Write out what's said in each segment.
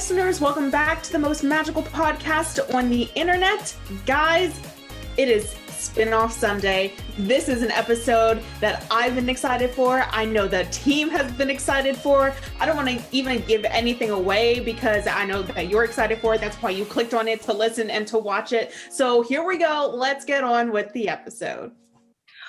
listeners, welcome back to the most magical podcast on the internet. Guys, it is Spin-Off Sunday. This is an episode that I've been excited for. I know the team has been excited for. I don't want to even give anything away because I know that you're excited for it. That's why you clicked on it to listen and to watch it. So here we go. Let's get on with the episode.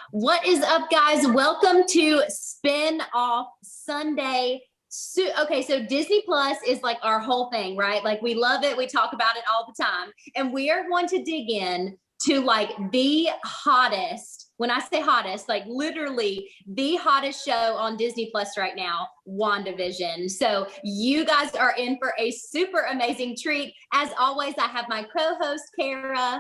What is up, guys? Welcome to Spin-Off Sunday. So Disney Plus is like our whole thing, right? Like we love it. We talk about it all the time. And we are going to dig in to like the hottest, when I say hottest, like literally the hottest show on Disney Plus right now, Wanda Vision. So you guys are in for a super amazing treat. As always, I have my co-host, Kara.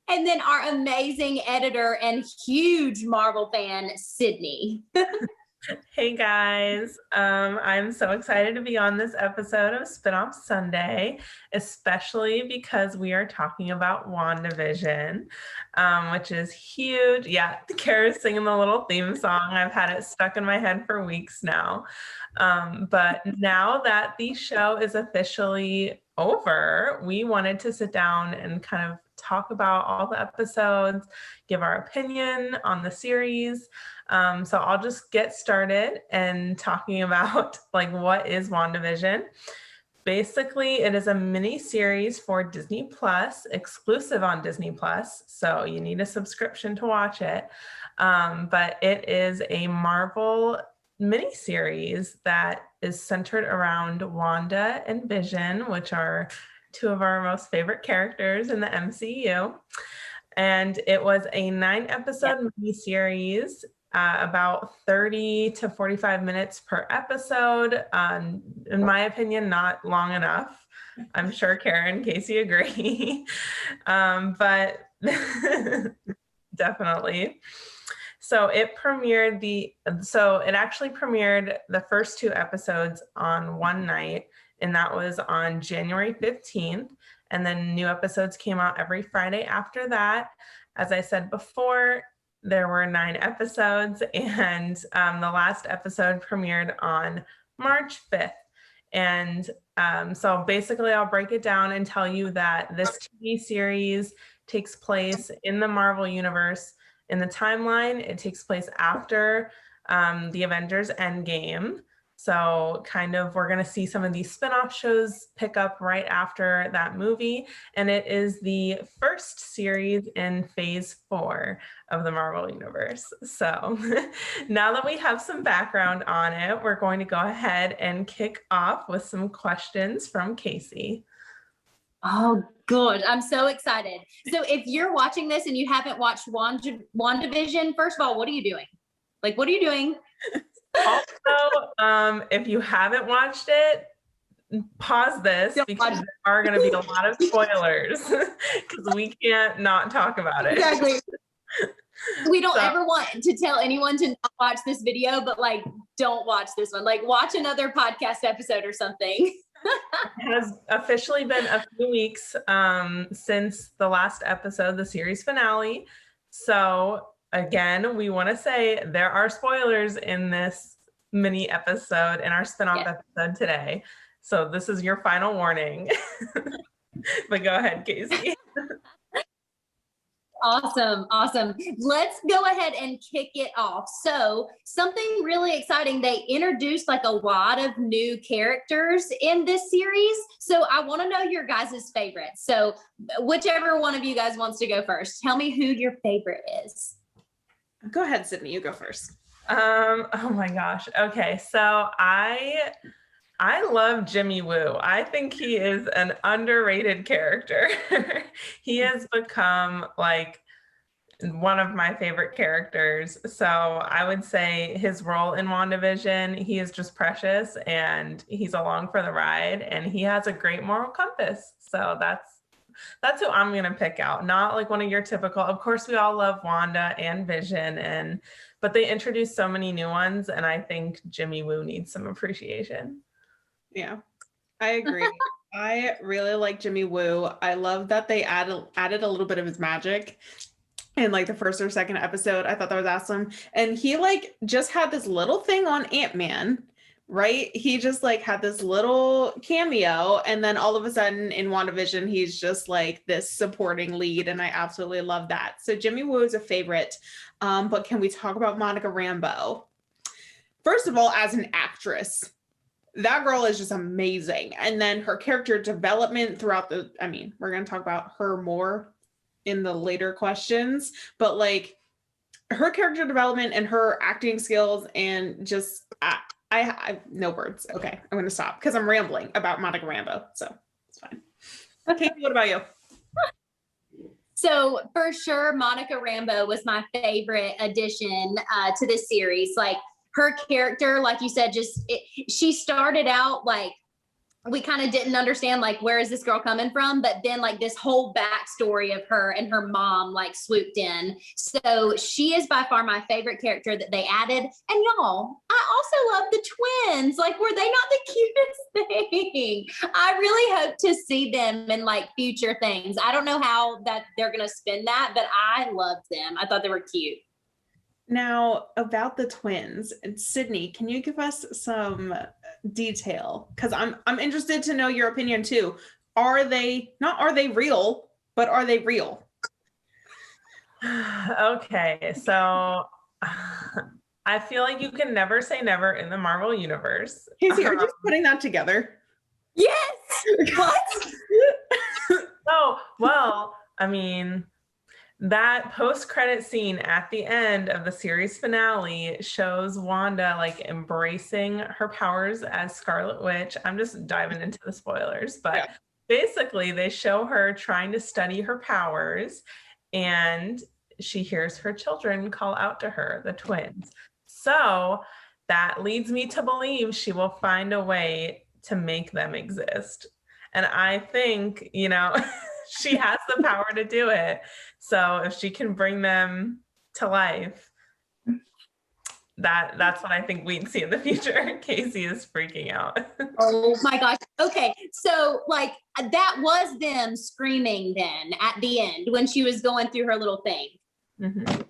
And then our amazing editor and huge Marvel fan, Sydney. Hey guys, I'm so excited to be on this episode of Spin-Off Sunday, especially because we are talking about Wanda Vision, which is huge. Yeah, Kara's singing the little theme song. I've had it stuck in my head for weeks now. But now that the show is officially over, we wanted to sit down and kind of talk about all the episodes, give our opinion on the series. So I'll just get started and talking about like what is WandaVision. Basically, it is a mini series for Disney Plus, exclusive on Disney Plus. So you need a subscription to watch it. But it is a Marvel mini series that is centered around Wanda and Vision, which are two of our most favorite characters in the MCU. And it was a 9-episode miniseries, about 30 to 45 minutes per episode. In my opinion, not long enough. I'm sure Karen and Casey agree. But definitely. So it actually premiered the first 2 episodes on one night, and that was on January 15th. And then new episodes came out every Friday after that. As I said before, there were 9 episodes, and the last episode premiered on March 5th. And so basically I'll break it down and tell you that this TV series takes place in the Marvel Universe. In the timeline, it takes place after the Avengers Endgame. So kind of we're going to see some of these spin-off shows pick up right after that movie. And it is the first series in phase 4 of the Marvel Universe. So now that we have some background on it, we're going to go ahead and kick off with some questions from Casey. Oh, good. I'm so excited. So if you're watching this and you haven't watched WandaVision, first of all, what are you doing? Like, what are you doing? Also, if you haven't watched it, pause this because there are going to be a lot of spoilers because we can't not talk about it. Exactly. We don't ever want to tell anyone to not watch this video, but like, don't watch this one. Like, watch another podcast episode or something. It has officially been a few weeks since the last episode, the series finale. So again, we want to say there are spoilers in this mini episode, in our spin-off episode today. So this is your final warning. But go ahead, Casey. Awesome. Let's go ahead and kick it off. So something really exciting, they introduced like a lot of new characters in this series. So I want to know your guys' favorites. So whichever one of you guys wants to go first, tell me who your favorite is. Go ahead, Sydney, you go first. Oh my gosh. Okay. So I love Jimmy Woo. I think he is an underrated character. He has become like one of my favorite characters. So I would say his role in WandaVision, he is just precious and he's along for the ride and he has a great moral compass. So that's who I'm going to pick out. Not like one of your typical, of course we all love Wanda and Vision, but they introduced so many new ones and I think Jimmy Woo needs some appreciation. Yeah, I agree. I really like Jimmy Woo. I love that they added a little bit of his magic in like the first or second episode. I thought that was awesome. And he like just had this little thing on Ant-Man right? He just like had this little cameo, and then all of a sudden in WandaVision, he's just like this supporting lead, and I absolutely love that. So Jimmy Woo is a favorite, but can we talk about Monica Rambeau? First of all, as an actress, that girl is just amazing. And then her character development throughout we're going to talk about her more in the later questions, but like her character development and her acting skills and just, I have no words. Okay, I'm going to stop because I'm rambling about Monica Rambeau. So it's fine. Okay, what about you? So for sure, Monica Rambeau was my favorite addition to this series. Like, her character, like you said, she started out like, we kind of didn't understand like, where is this girl coming from? But then like this whole backstory of her and her mom like swooped in. So she is by far my favorite character that they added. And y'all, I also love the twins. Like, were they not the cutest thing? I really hope to see them in like future things. I don't know how that they're going to spin that, but I loved them. I thought they were cute. Now, about the twins, and Sydney, can you give us some detail? Because I'm interested to know your opinion too. Are they real, but are they real? Okay, so I feel like you can never say never in the Marvel universe. Kaycee, are you just putting that together? Yes. What? Oh, well, I mean, that post-credit scene at the end of the series finale shows Wanda like embracing her powers as Scarlet Witch. I'm just diving into the spoilers, but basically they show her trying to study her powers, and she hears her children call out to her, the twins. So that leads me to believe she will find a way to make them exist. And I think, she has the power to do it. So if she can bring them to life, that's what I think we'd see in the future. Kaycee is freaking out. Oh my gosh. Okay. So like that was them screaming then at the end when she was going through her little thing. Mm-hmm.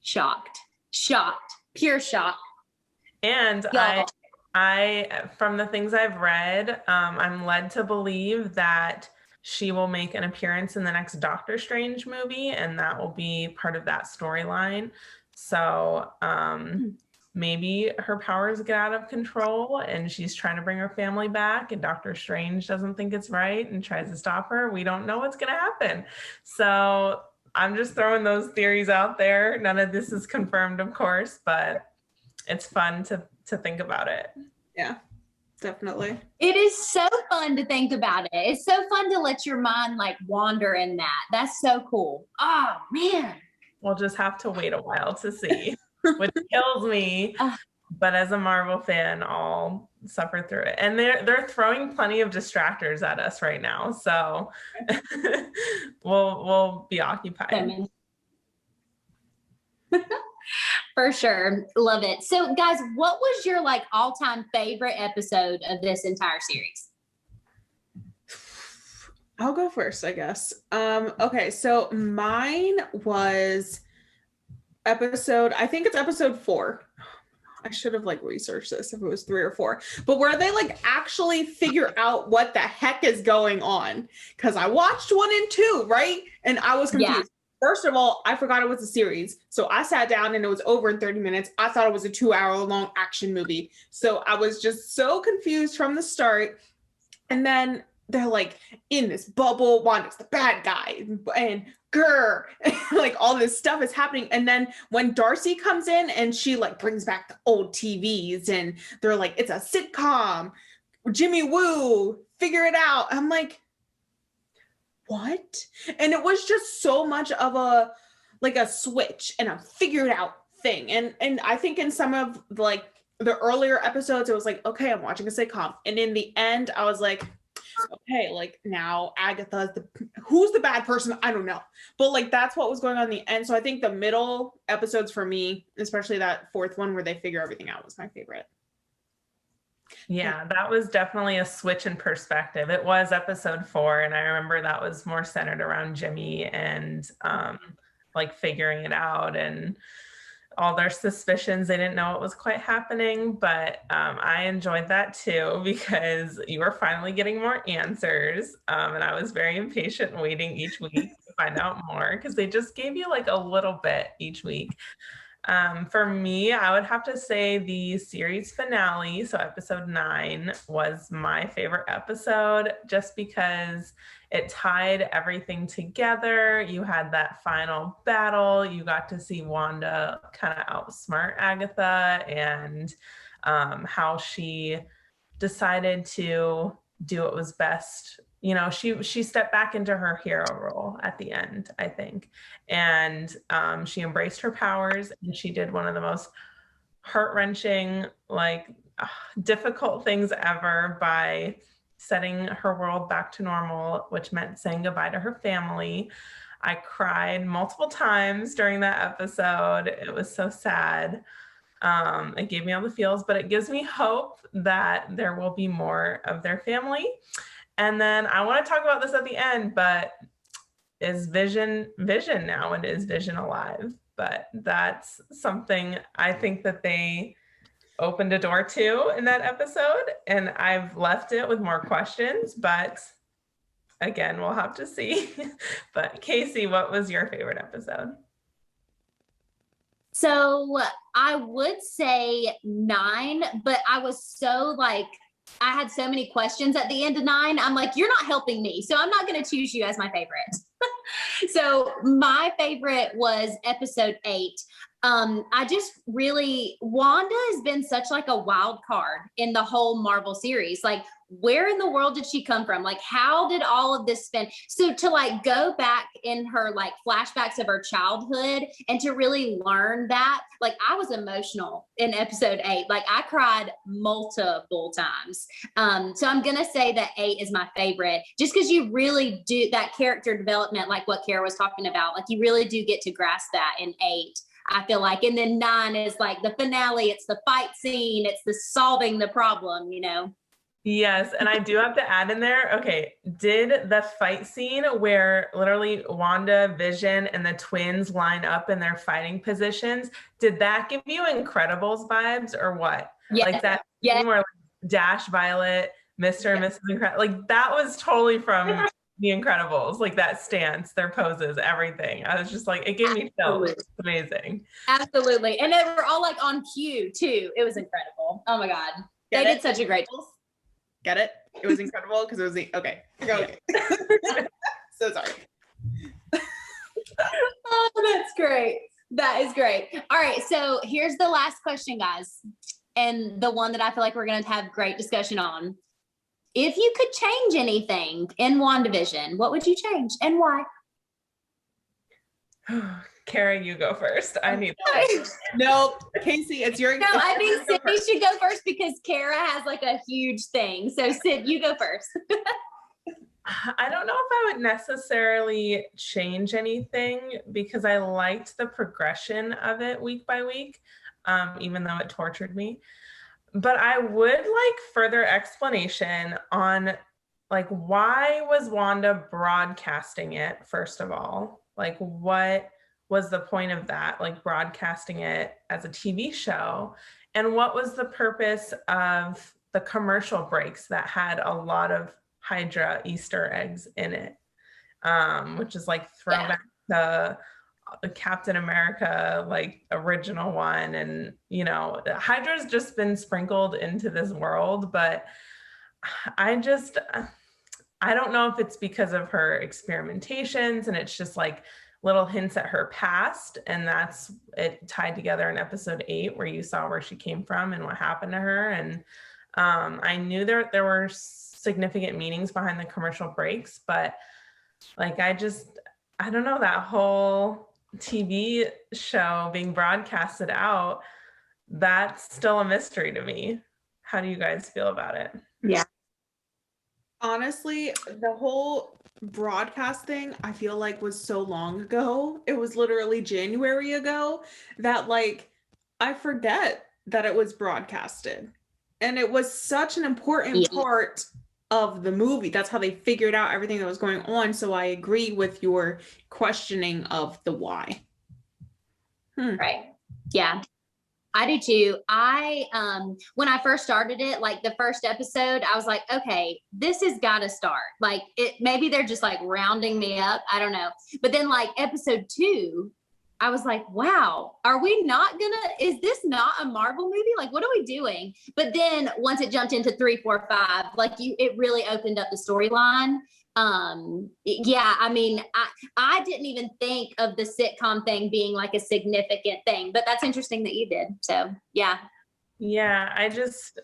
Shocked, pure shock. And I, from the things I've read, I'm led to believe that she will make an appearance in the next Doctor Strange movie, and that will be part of that storyline. So maybe her powers get out of control and she's trying to bring her family back, and Doctor Strange doesn't think it's right and tries to stop her. We don't know what's going to happen. So I'm just throwing those theories out there. None of this is confirmed, of course, but it's fun to think about it. Yeah. Definitely. It is so fun to think about it. It's so fun to let your mind like wander in that. That's so cool. Oh man. We'll just have to wait a while to see, which kills me. But as a Marvel fan, I'll suffer through it. And they're throwing plenty of distractors at us right now. So we'll be occupied. For sure. Love it. So guys, what was your like all-time favorite episode of this entire series? I'll go first, I guess. Okay, so mine was I think it's episode 4. I should have like researched this if it was 3 or 4, but where they like actually figure out what the heck is going on. Cause I watched 1 and 2, right? And I was confused. Yeah. First of all, I forgot it was a series. So I sat down and it was over in 30 minutes. I thought it was a 2-hour-long action movie. So I was just so confused from the start. And then they're like in this bubble. Wanda's the bad guy and grr, like all this stuff is happening. And then when Darcy comes in and she like brings back the old TVs and they're like, it's a sitcom, Jimmy Woo, figure it out. I'm like, what? And it was just so much of a switch and a figure it out thing. And I think in some of like the earlier episodes, it was like, okay, I'm watching a sitcom. And in the end, I was like, okay, like now Agatha's who's the bad person? I don't know. But like, that's what was going on in the end. So I think the middle episodes for me, especially that 4th one where they figure everything out, was my favorite. Yeah, that was definitely a switch in perspective. It was episode 4, and I remember that was more centered around Jimmy and like figuring it out. And all their suspicions. They didn't know what was quite happening, but I enjoyed that too because you were finally getting more answers. And I was very impatient waiting each week to find out more because they just gave you like a little bit each week. For me, I would have to say the series finale, so episode 9, was my favorite episode just because it tied everything together. You had that final battle. You got to see Wanda kind of outsmart Agatha and how she decided to do what was best. You know, she stepped back into her hero role at the end, I think. And she embraced her powers and she did one of the most heart-wrenching, like difficult things ever by setting her world back to normal, which meant saying goodbye to her family. I cried multiple times during that episode. It was so sad. It gave me all the feels, but it gives me hope that there will be more of their family. And then I want to talk about this at the end, but is Vision now, and is Vision alive? But that's something I think that they opened a door to in that episode, and I've left it with more questions, but again, we'll have to see. But Kaycee, what was your favorite episode? So I would say 9, but I was so like, I had so many questions at the end of 9. I'm like, you're not helping me. So I'm not going to choose you as my favorite. So my favorite was episode 8. I just really, Wanda has been such like a wild card in the whole Marvel series. Like, where in the world did she come from? Like, how did all of this spin? So to like go back in her like flashbacks of her childhood and to really learn that, like I was emotional in episode 8. Like I cried multiple times. So I'm going to say that 8 is my favorite just because you really do that character development, like what Kara was talking about. Like you really do get to grasp that in 8. I feel like, and then 9 is like the finale. It's the fight scene. It's the solving the problem, you know? Yes, and I do have to add in there, okay, did the fight scene where literally Wanda, Vision, and the twins line up in their fighting positions, did that give you Incredibles vibes or what? Yes. Like that scene where like, Dash, Violet, Mr. and Mrs. Incredible, like that was totally from The Incredibles, like that stance, their poses, everything. I was just like, it gave me chills. It's amazing. Absolutely. And they were all like on cue too. It was incredible. Oh my God. They did such a great job. Get it? It was incredible because it was okay. Okay. So sorry. Oh, that's great. That is great. All right. So here's the last question, guys. And the one that I feel like we're going to have great discussion on. If you could change anything in WandaVision, what would you change and why? Kara, you go first. I need Nope. Kaycee, it's your No, I think Sydney should go first because Kara has like a huge thing. So Sid, you go first. I don't know if I would necessarily change anything because I liked the progression of it week by week, even though it tortured me. But I would like further explanation on like, why was Wanda broadcasting it, first of all? Like, what was the point of that, like broadcasting it as a TV show? And what was the purpose of the commercial breaks that had a lot of Hydra Easter eggs in it, which is like throwback to Captain America, like original one. And, you know, Hydra's just been sprinkled into this world, but I don't know if it's because of her experimentations and it's just like little hints at her past, and that's it tied together in episode 8 where you saw where she came from and what happened to her. And I knew there were significant meanings behind the commercial breaks, but like I don't know, that whole TV show being broadcasted out, that's still a mystery to me. How do you guys feel about it? Yeah. Honestly, the whole broadcasting, I feel like was so long ago. It was literally January ago that like I forget that it was broadcasted. And it was such an important part of the movie. That's how they figured out everything that was going on. So I agree with your questioning of the why. Right. Yeah. I do too. When I first started it, like the first episode, I was like, okay, this has got to start. Like maybe they're just like rounding me up. I don't know. But then like episode 2, I was like, wow, is this not a Marvel movie? Like, what are we doing? But then once it jumped into 3, 4, 5, it really opened up the storyline. Yeah, I mean, I didn't even think of the sitcom thing being like a significant thing, but that's interesting that you did. So yeah. Yeah,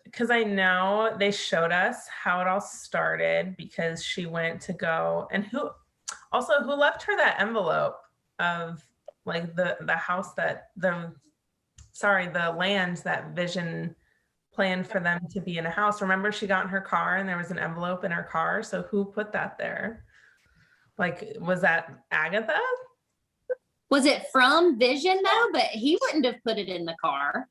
because I know they showed us how it all started because she went to go, and who left her that envelope of like the house the land that Vision planned for them to be in a house. Remember, she got in her car and there was an envelope in her car. So who put that there? Like, was that Agatha? Was it from Vision though? But he wouldn't have put it in the car.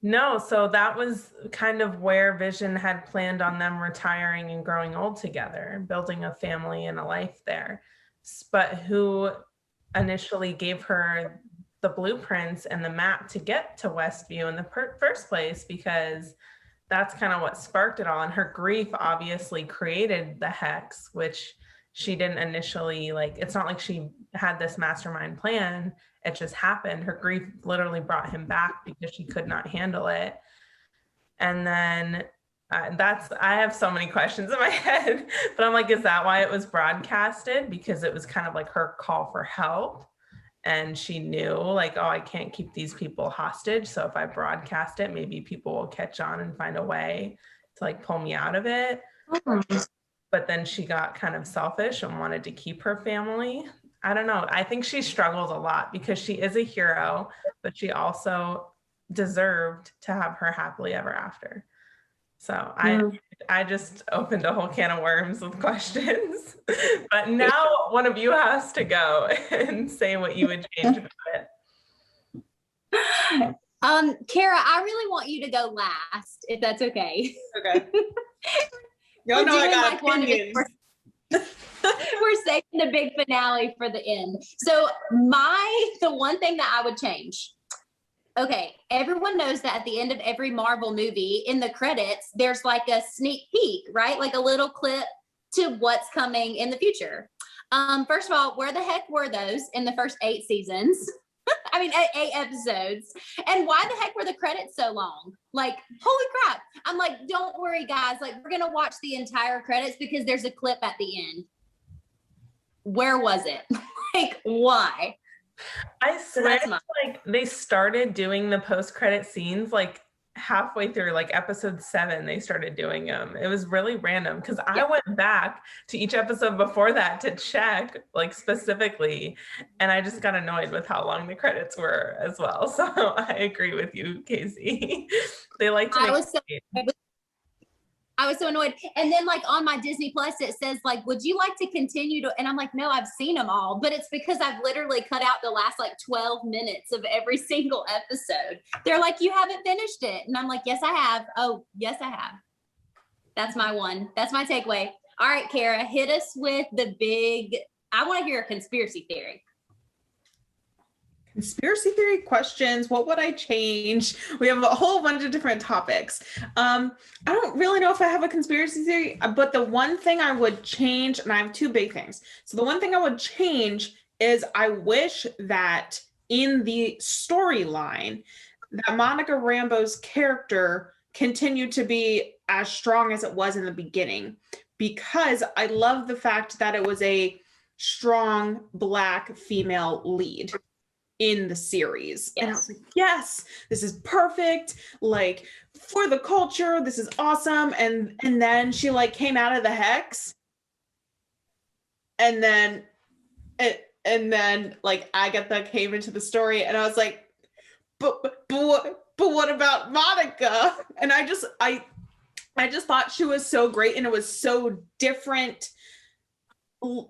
No, so that was kind of where Vision had planned on them retiring and growing old together, building a family and a life there. But who initially gave her the blueprints and the map to get to Westview in the first place, because that's kind of what sparked it all. And her grief obviously created the hex, which she didn't initially, like, it's not like she had this mastermind plan. It just happened. Her grief literally brought him back because she could not handle it. And then I have so many questions in my head, but I'm like, is that why it was broadcasted? Because it was kind of like her call for help. And she knew, like, oh, I can't keep these people hostage. So if I broadcast it, maybe people will catch on and find a way to like pull me out of it. But then she got kind of selfish and wanted to keep her family. I don't know. I think she struggled a lot because she is a hero, but she also deserved to have her happily ever after. So I just opened a whole can of worms with questions. But now one of you has to go and say what you would change about it. Kara, I really want you to go last, if that's okay. Okay. Y'all know I got opinions. We're saving the big finale for the end. So the one thing that I would change. Okay, everyone knows that at the end of every Marvel movie, in the credits, there's like a sneak peek, right? Like a little clip to what's coming in the future. First of all, where the heck were those in the first 8 seasons? I mean, 8 episodes. And why the heck were the credits so long? Like, holy crap. I'm like, don't worry, guys. Like, we're going to watch the entire credits because there's a clip at the end. Where was it? Like, why? I swear, like, they started doing the post-credit scenes like halfway through, like episode 7, they started doing them. It was really random because I went back to each episode before that to check, like, specifically, and I just got annoyed with how long the credits were as well. So I agree with you, Kaycee. They like to I was so annoyed. And then like on my Disney Plus, it says like, would you like to continue to, and I'm like, no, I've seen them all, but it's because I've literally cut out the last like 12 minutes of every single episode. They're like, you haven't finished it. And I'm like, yes, I have. Oh, yes, I have. That's my one. That's my takeaway. All right, Kara, hit us with I want to hear a conspiracy theory. Conspiracy theory questions. What would I change? We have a whole bunch of different topics. I don't really know if I have a conspiracy theory, but the one thing I would change, and I have 2 big things. So the one thing I would change is I wish that in the storyline that Monica Rambeau's character continued to be as strong as it was in the beginning, because I love the fact that it was a strong Black female lead in the series. Yes. And I was like, yes, this is perfect. Like, for the culture, this is awesome. And then she like came out of the hex. And then like Agatha came into the story, and I was like, but what about Monica? And I just thought she was so great, and it was so different,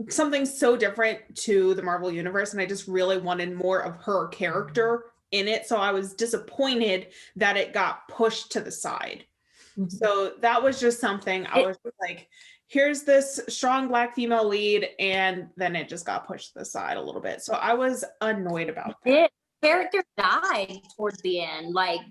something so different to the Marvel universe, and I just really wanted more of her character in it. So I was disappointed that it got pushed to the side. Mm-hmm. So that was just something I was like, here's this strong Black female lead, and then it just got pushed to the side a little bit. So I was annoyed about that. character died towards the end. Like,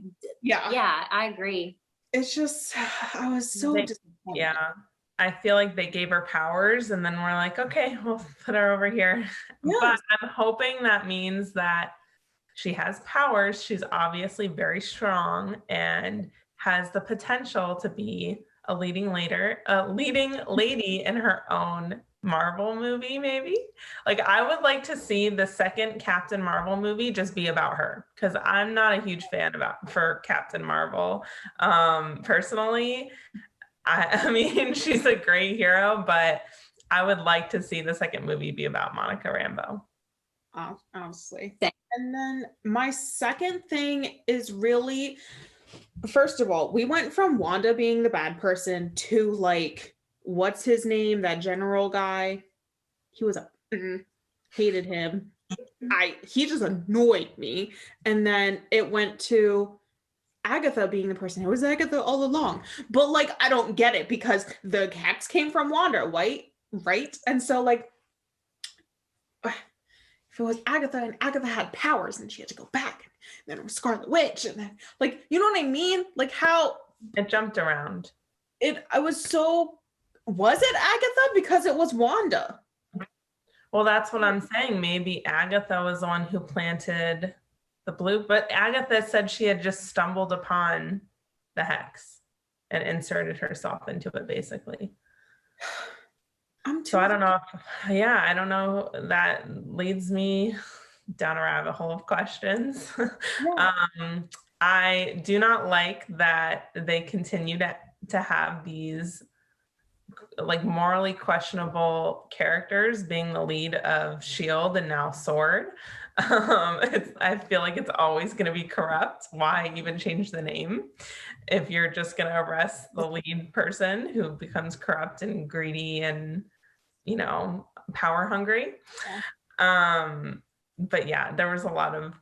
yeah, I agree. It's just, I was so disappointed. Yeah. I feel like they gave her powers and then we're like, okay, we'll put her over here. Yes. But I'm hoping that means that she has powers. She's obviously very strong and has the potential to be a leading lady in her own Marvel movie, maybe. Like, I would like to see the second Captain Marvel movie just be about her, because I'm not a huge fan for Captain Marvel. Personally, I mean, she's a great hero, but I would like to see the second movie be about Monica Rambeau. Honestly. And then my second thing is really, first of all, we went from Wanda being the bad person to like, what's his name? That general guy. He was hated him. He just annoyed me. And then it went to Agatha being the person. It was Agatha all along. But like, I don't get it, because the hex came from Wanda, right? And so like, if it was Agatha and Agatha had powers and she had to go back, and then it was Scarlet Witch, and then like, you know what I mean? Like, how it jumped around. Was it Agatha? Because it was Wanda. Well, that's what I'm saying. Maybe Agatha was the one who planted the blue, but Agatha said she had just stumbled upon the hex and inserted herself into it, basically. So I don't know. I don't know. That leads me down a rabbit hole of questions. Yeah. I do not like that they continue to have these like morally questionable characters being the lead of S.H.I.E.L.D. and now S.W.O.R.D. I feel like it's always going to be corrupt. Why even change the name if you're just going to arrest the lead person who becomes corrupt and greedy and, you know, power hungry? Yeah. But yeah, there was a lot of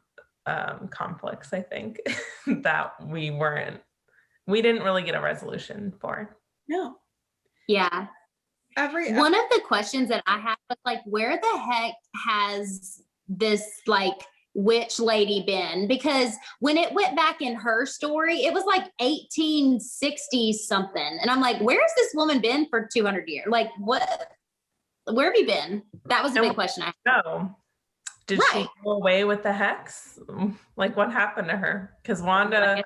conflicts, I think, that we didn't really get a resolution for. No. Yeah. One of the questions that I had was like, where the heck has this like witch lady been? Because when it went back in her story, it was like 1860 something. And I'm like, where's this woman been for 200 years? Like, where have you been? That was a big question I had. No. Did she go away with the hex? Like, what happened to her? Because Wanda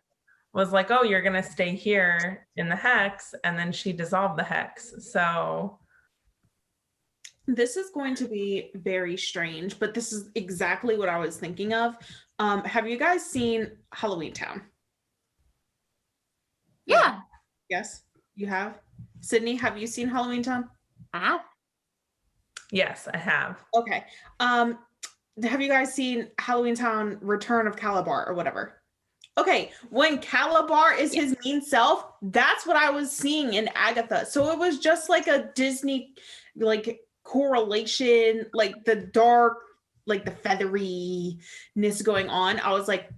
was like, oh, you're going to stay here in the hex. And then she dissolved the hex. So this is going to be very strange, but this is exactly what I was thinking of. Have you guys seen Halloween Town? Yeah. Yes, you have. Sydney, have you seen Halloween Town? I have. Yes, I have. Okay. Have you guys seen Halloween Town Return of Calabar or whatever? Okay, when Calabar is his mean self, that's what I was seeing in Agatha. So it was just like a Disney like correlation, like the dark, like the featheriness going on. I was like,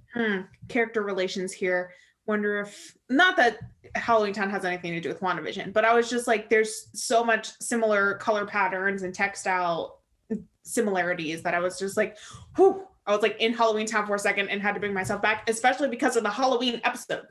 character relations here. Wonder if, not that Halloween Town has anything to do with Wanda Vision, but I was just like, there's so much similar color patterns and textile similarities that I was just like, whew. I was like in Halloween Town for a second and had to bring myself back, especially because of the Halloween episode.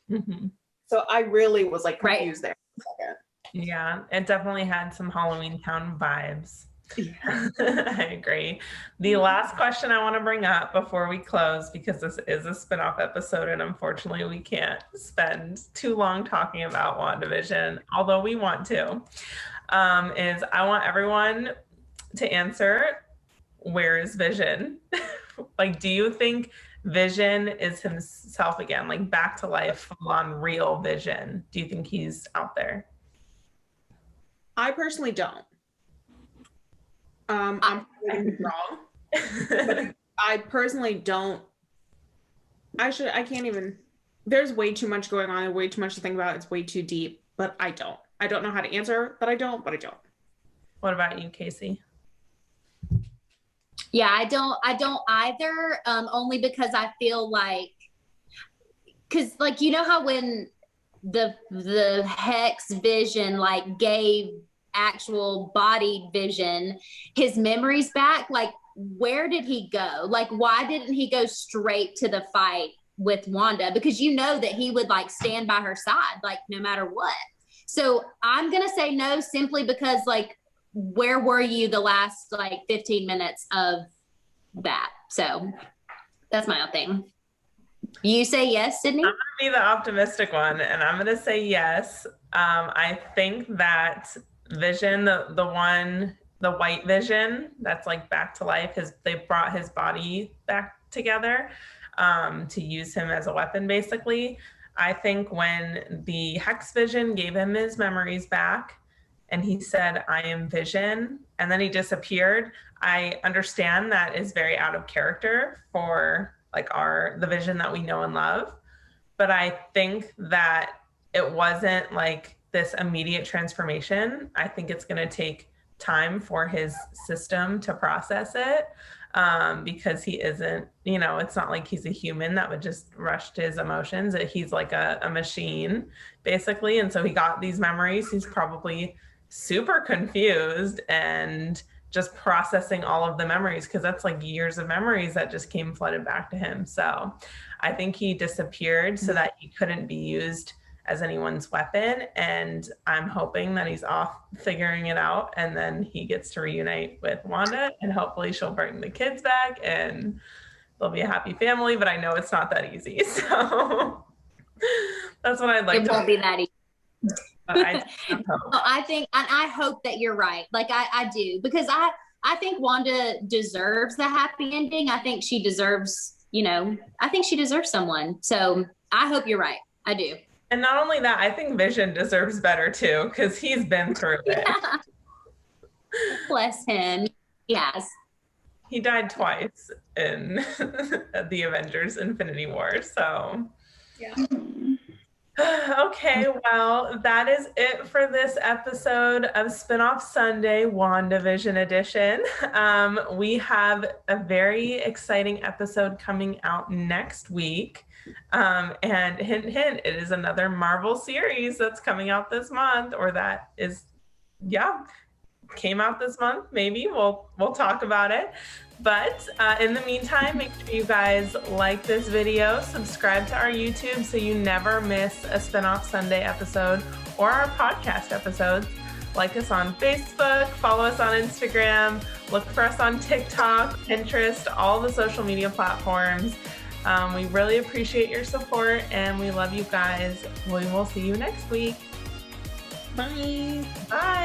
Mm-hmm. So I really was like confused there for a second. Yeah, it definitely had some Halloween Town vibes. Yeah. I agree. The last question I want to bring up before we close, because this is a spinoff episode and unfortunately we can't spend too long talking about WandaVision, although we want to, is I want everyone to answer, where is Vision? Like, do you think Vision is himself again, like back to life, full on real Vision? Do you think he's out there? I personally don't. I'm probably wrong, but I personally don't. I can't even. There's way too much going on and way too much to think about. It's way too deep, but I don't. I don't know how to answer, but I don't. What about you, Kaycee? Yeah, I don't either. Only because I feel like, because like, you know how when the hex Vision like gave actual body Vision, his memories back, like where did he go? Like, why didn't he go straight to the fight with Wanda? Because you know that he would like stand by her side, like no matter what. So I'm going to say no, simply because like, where were you the last like 15 minutes of that? So that's my own thing. You say yes, Sydney? I'm going to be the optimistic one, and I'm going to say yes. I think that Vision, the white Vision that's like back to life, they brought his body back together to use him as a weapon, basically. I think when the Hex Vision gave him his memories back and he said, I am Vision, and then he disappeared, I understand that is very out of character for like the Vision that we know and love. But I think that it wasn't like this immediate transformation. I think it's going to take time for his system to process it, because he isn't, it's not like he's a human that would just rush to his emotions. He's like a machine, basically. And so he got these memories. He's probably super confused and just processing all of the memories, because that's like years of memories that just came flooded back to him. So I think he disappeared so that he couldn't be used as anyone's weapon. And I'm hoping that he's off figuring it out, and then he gets to reunite with Wanda, and hopefully she'll bring the kids back and they'll be a happy family. But I know it's not that easy. So that's what I'd like. It won't be that easy. I think, and I hope that you're right. Like I do, because I think Wanda deserves the happy ending. I think she deserves, I think she deserves someone. So I hope you're right. I do. And not only that, I think Vision deserves better too, because he's been through it. Bless him. Yes. He died twice in the Avengers Infinity War. So yeah. Okay, well, that is it for this episode of Spinoff Sunday, WandaVision edition. We have a very exciting episode coming out next week. And hint, hint, it is another Marvel series that's coming out this month, or that is, came out this month. Maybe we'll talk about it. But in the meantime, make sure you guys like this video, subscribe to our YouTube so you never miss a Spinoff Sunday episode or our podcast episodes. Like us on Facebook, follow us on Instagram, look for us on TikTok, Pinterest, all the social media platforms. We really appreciate your support, and we love you guys. We will see you next week. Bye. Bye.